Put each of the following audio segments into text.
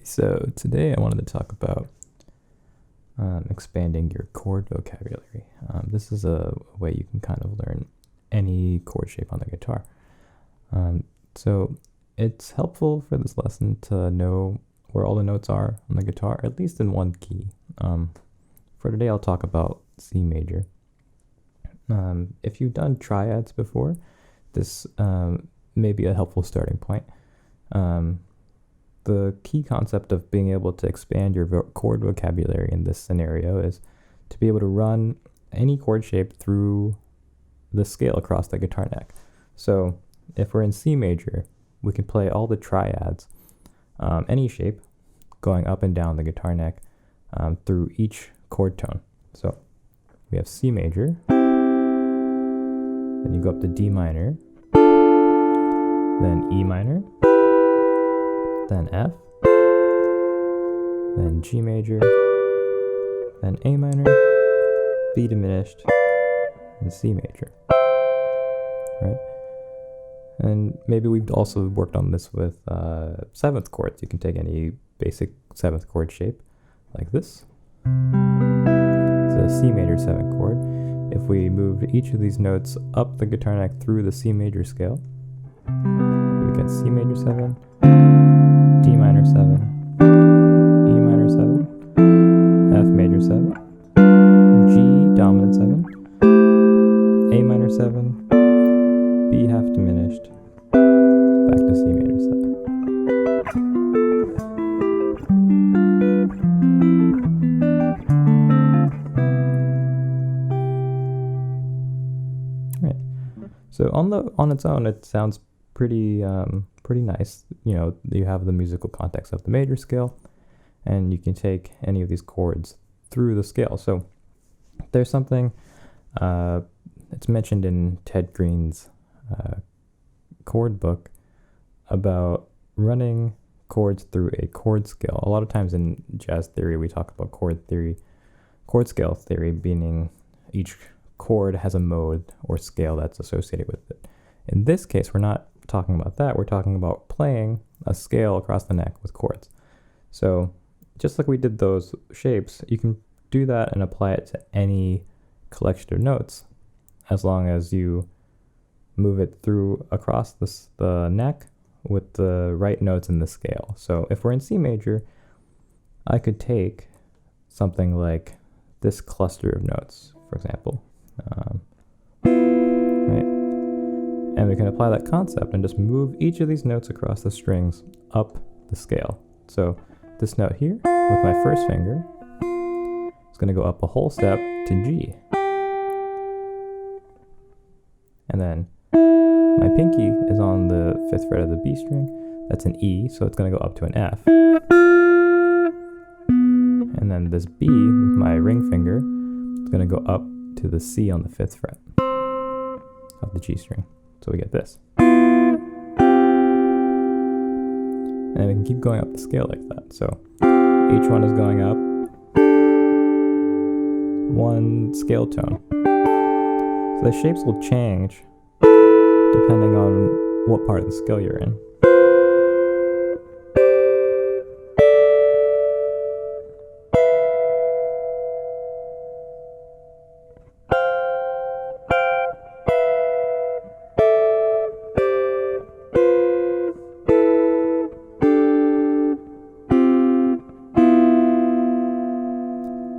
So today I wanted to talk about expanding your chord vocabulary. This is a way you can kind of learn any chord shape on the guitar. So it's helpful for this lesson to know where all the notes are on the guitar, at least in one key. For today I'll talk about C major. If you've done triads before, this may be a helpful starting point. The key concept of being able to expand your chord vocabulary in this scenario is to be able to run any chord shape through the scale across the guitar neck. So if we're in C major, we can play all the triads, any shape, going up and down the guitar neck through each chord tone. So we have C major, then you go up to D minor, then E minor, then F, then G major, then A minor, B diminished, and C major, right? And maybe we've also worked on this with seventh chords. You can take any basic seventh chord shape, like this. It's a C major seventh chord. If we move each of these notes up the guitar neck through the C major scale, we get C major 7, D minor 7, E minor 7, F major 7, G dominant 7, A minor 7, B half diminished, back to C major 7. Right. So on its own, it sounds pretty nice. You know, you have the musical context of the major scale, and you can take any of these chords through the scale. So there's something it's mentioned in Ted Greene's chord book about running chords through a chord scale. A lot of times in jazz theory, we talk about chord scale theory, meaning each chord has a mode or scale that's associated with it. In this case, we're not talking about that. We're talking about playing a scale across the neck with chords. So just like we did those shapes, you can do that and apply it to any collection of notes as long as you move it through across the neck with the right notes in the scale. So if we're in C major, I could take something like this cluster of notes, for example. Right? And we can apply that concept and just move each of these notes across the strings up the scale. So this note here, with my first finger, is going to go up a whole step to G. And then my pinky is on the 5th fret of the B string. That's an E, so it's going to go up to an F. And then this B, with my ring finger, is going to go up to the C on the 5th fret of the G string. So we get this. And we can keep going up the scale like that. So each one is going up one scale tone. So the shapes will change depending on what part of the scale you're in.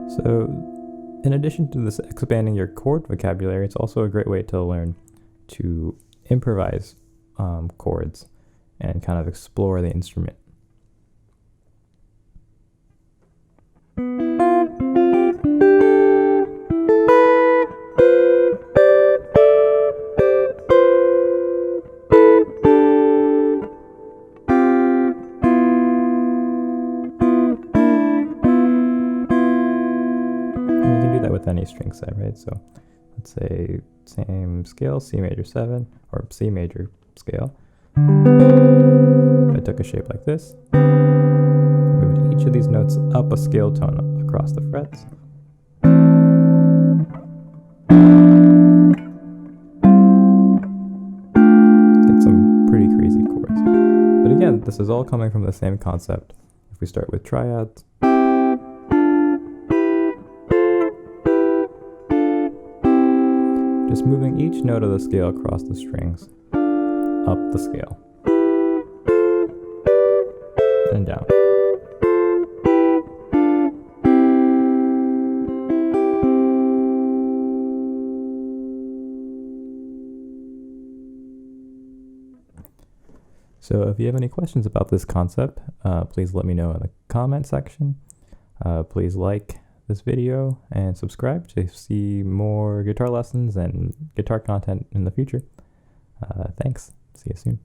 So, in addition to this expanding your chord vocabulary, it's also a great way to learn to improvise chords and kind of explore the instrument. any string set, right? So let's say same scale, C major 7, or C major scale. If I took a shape like this, moved each of these notes up a scale tone across the frets. Get some pretty crazy chords. But again, this is all coming from the same concept. If we start with triads, just moving each note of the scale across the strings, up the scale, and down. So if you have any questions about this concept, please let me know in the comment section. Please like this video and subscribe to see more guitar lessons and guitar content in the future. Thanks. See you soon.